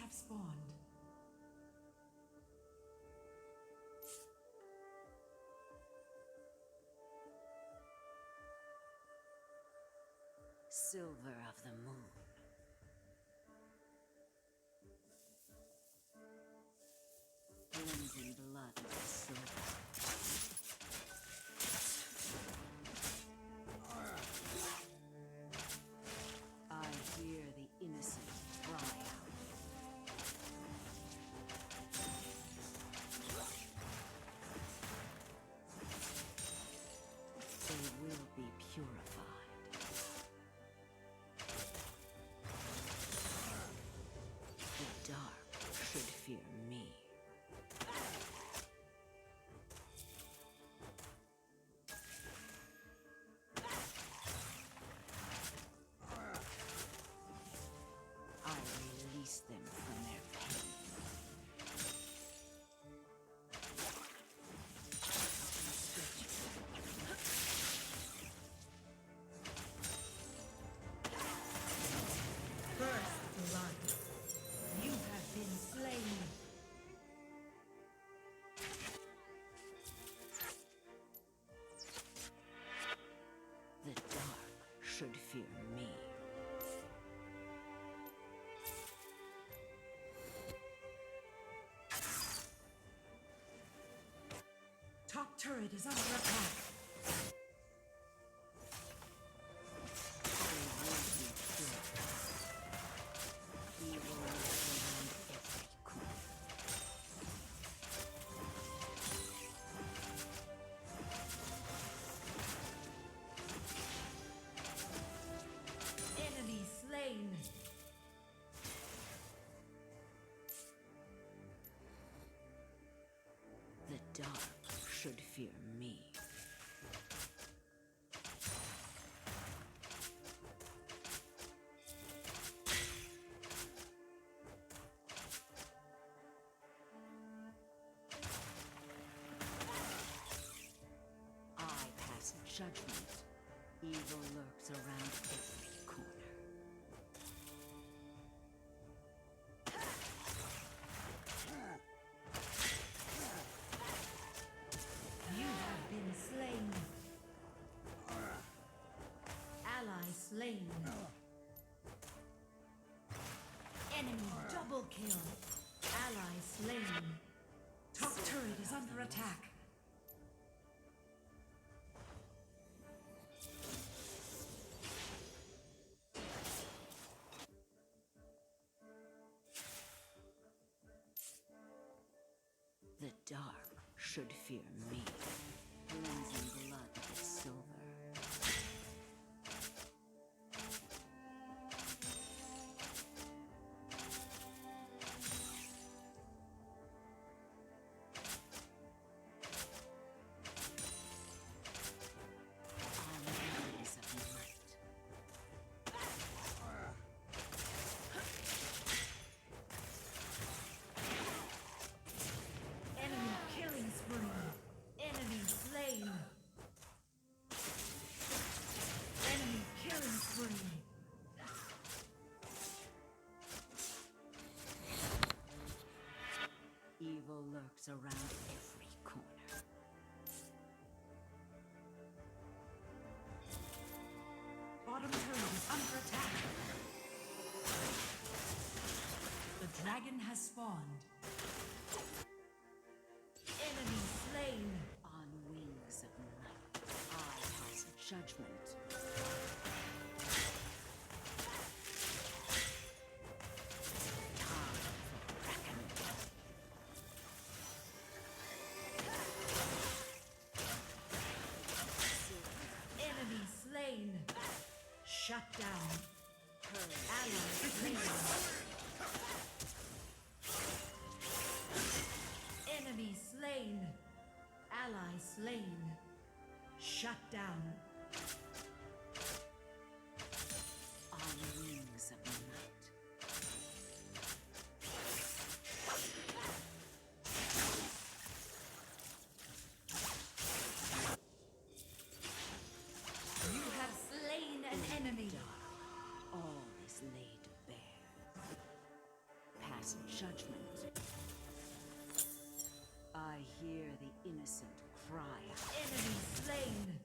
have spawned. Silver of the moon. Cleansing blood of the silver. I hear the innocent cry out. They will be purified. The dark should fear me. I release them from their pain. First blood. You have been slain. The dark should fear me. Top turret is under attack. They will be purified. Evil lurks around every corner. Enemy slain. The dark should fear me. I pass judgment. Evil lurks around every corner. You have been slain. Ally slain. Enemy double kill. Ally slain. Top turret is under attack. The dark should fear me. Cleansing blood with silver. On wings of night. Enemy killing spree. Enemy slain. Enemy killing spree. Evil lurks around every corner. Bottom turret is under attack. The dragon has spawned. Enemy slain. On wings of night, I pass judgment. Time for reckoning. Enemy slain. Shut down. Ally slain. Enemy slain. Ally slain. Shut down. On wings of night. You have slain an enemy. All is laid bare. Passing judgment. I hear the innocent cry out. Enemy slain.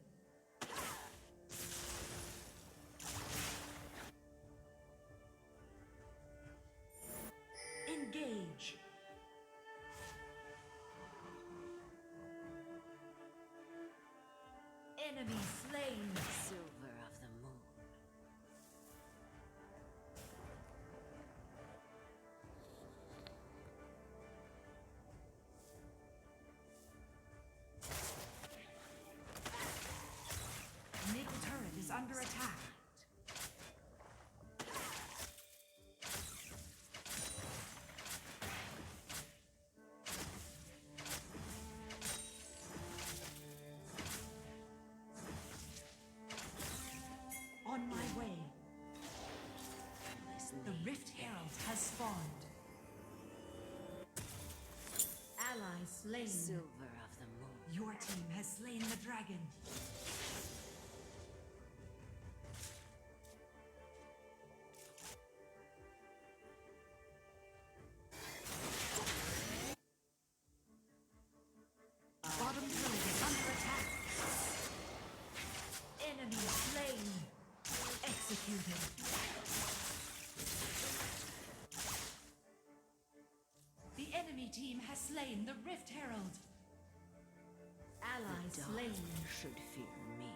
Engage. Enemy slain. Silver of the moon. Middle turret is under attack. On my way. The Rift Herald has spawned. Ally slain. Silver of the moon. Your team has slain the dragon. Bottom turret is under attack. Enemy slain. Executed. The enemy team has slain the Rift Herald. Ally The dark slain. should fear me.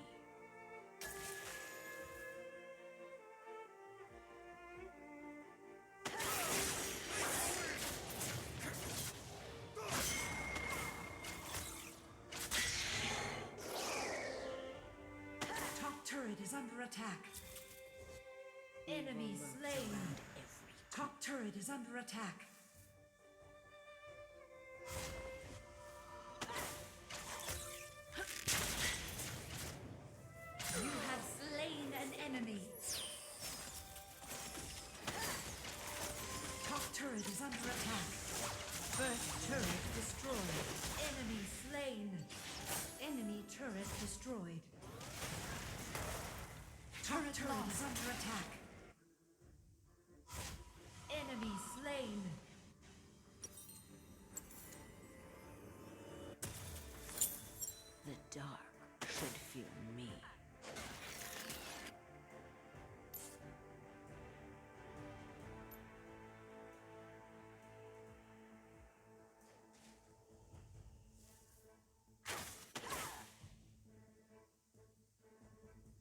Top turret is under attack. Enemy slain. Top turret is under attack. You have slain an enemy. Top turret is under attack. First turret destroyed. Enemy slain. Enemy turret destroyed. Turret is under attack. Enemy slain. The dark should fear me.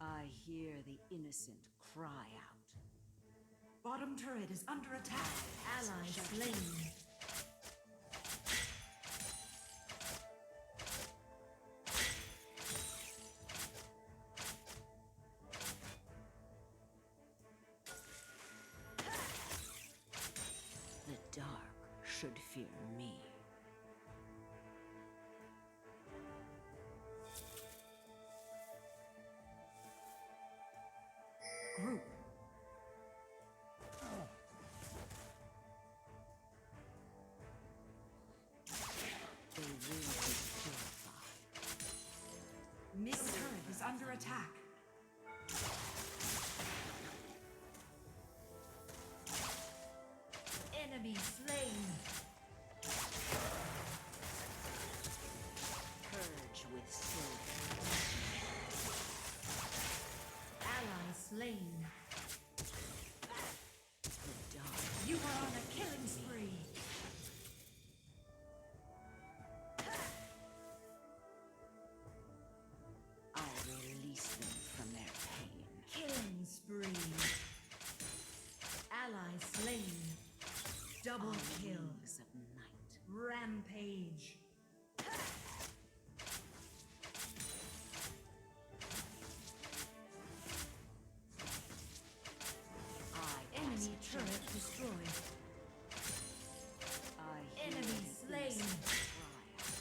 I hear the innocent cry out. Bottom turret is under attack. Ally slain. The dark should fear me. Group. They will be purified. Mid turret is under attack. Enemy slain. Purge with silver. Ally slain. The dark You are on a killing spree. I release them from their pain. Killing spree. Ally slain. Double On kill. wings of night. Rampage. Enemy turret destroyed. I hear Enemy the slain. innocent cry out.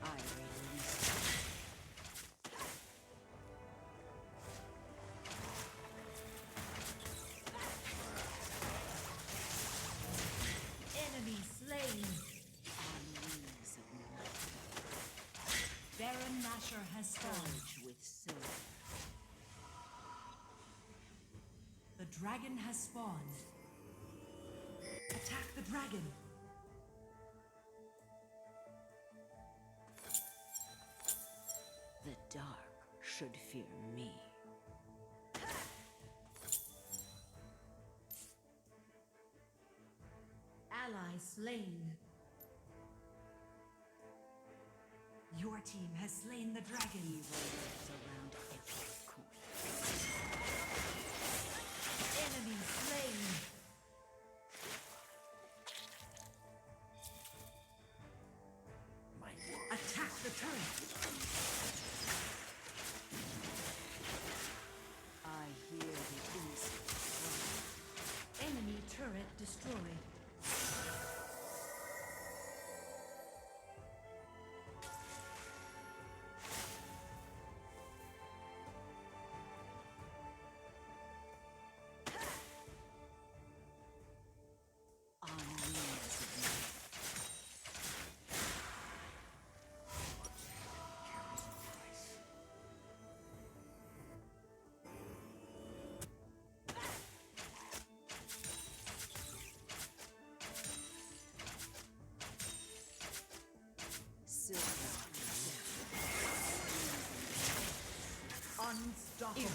I release them. Nashor has spawned. Forge with silver. The dragon has spawned. Attack the dragon. The dark should fear me. Ally slain. Your team has slain the dragon. Evil lives around every corner. Enemy slain. Attack the turret. I hear the innocent cry. Enemy turret destroyed. On wings of night. Unstoppable.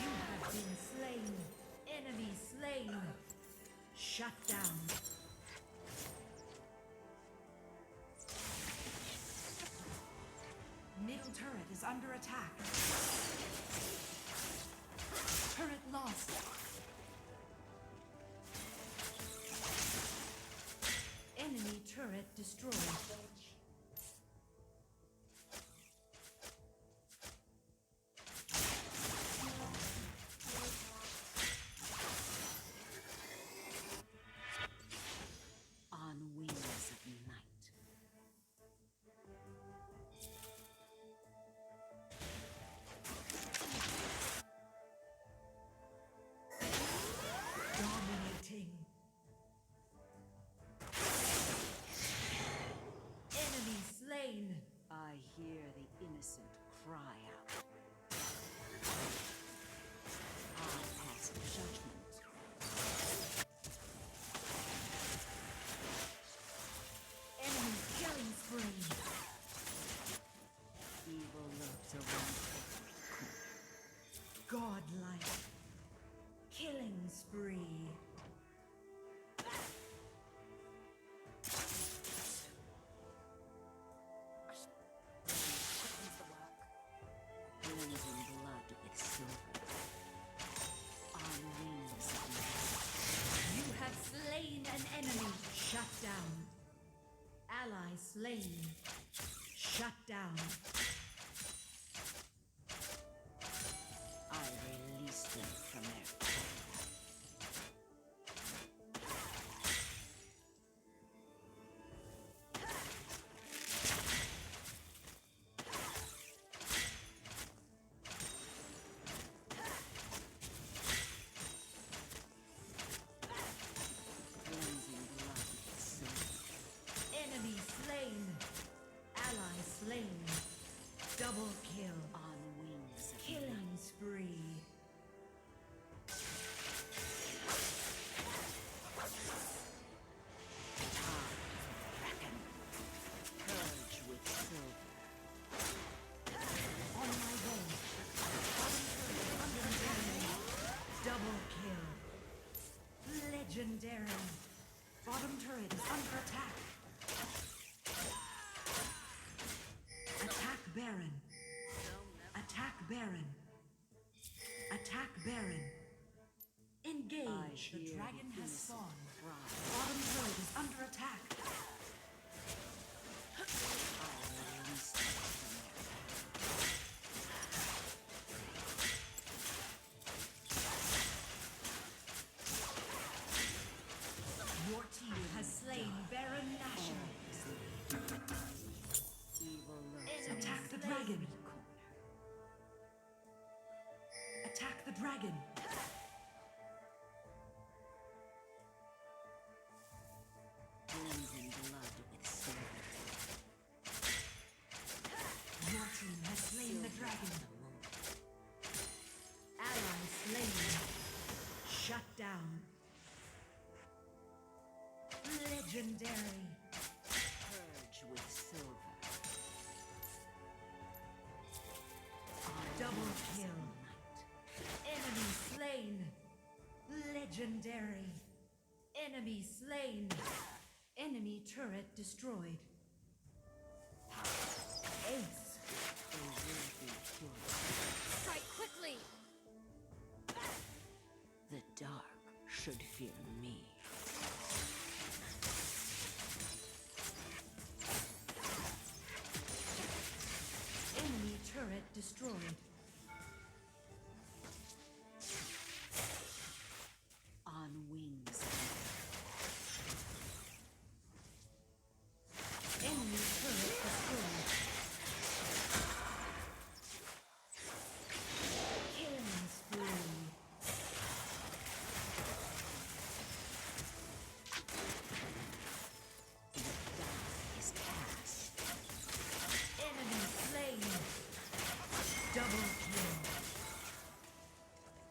You have been slain. Enemy slain. Shut down. Middle turret is under attack. Turret lost. Enemy turret destroyed. On wings of night. Dominating. Enemy slain. I hear the innocent cry out. I pass judgment. Enemy killing spree. Evil lurks around every corner. Godlike. Killing spree. Blending blood with silver. On wings of night. You have slain an enemy. Shut down. Ally slain. Shut down. I release them from their power. Cleansing blood with silver. Enemy slain. Ally slain. Double kill. On wings of night. Killing spree. Kraken. Purge with silver. On my way. Double kill. Legendary. Bottom turret is under attack. Attack Baron. Attack Baron. Attack Baron. Engage. I The hear dragon the has innocent spawned. cry. Bottom turret is under attack. I release them from their power. Your team has slain Baron Nashor. Evil lurks Attack around the dragon. every corner. Attack the dragon. the dragon. Ally slain. Shut down. Legendary. Purge with silver. Double kill. Enemy slain. Legendary. Enemy slain. Enemy turret destroyed. Ace. They will be killed. Strike quickly! The dark should fear me. Enemy turret destroyed.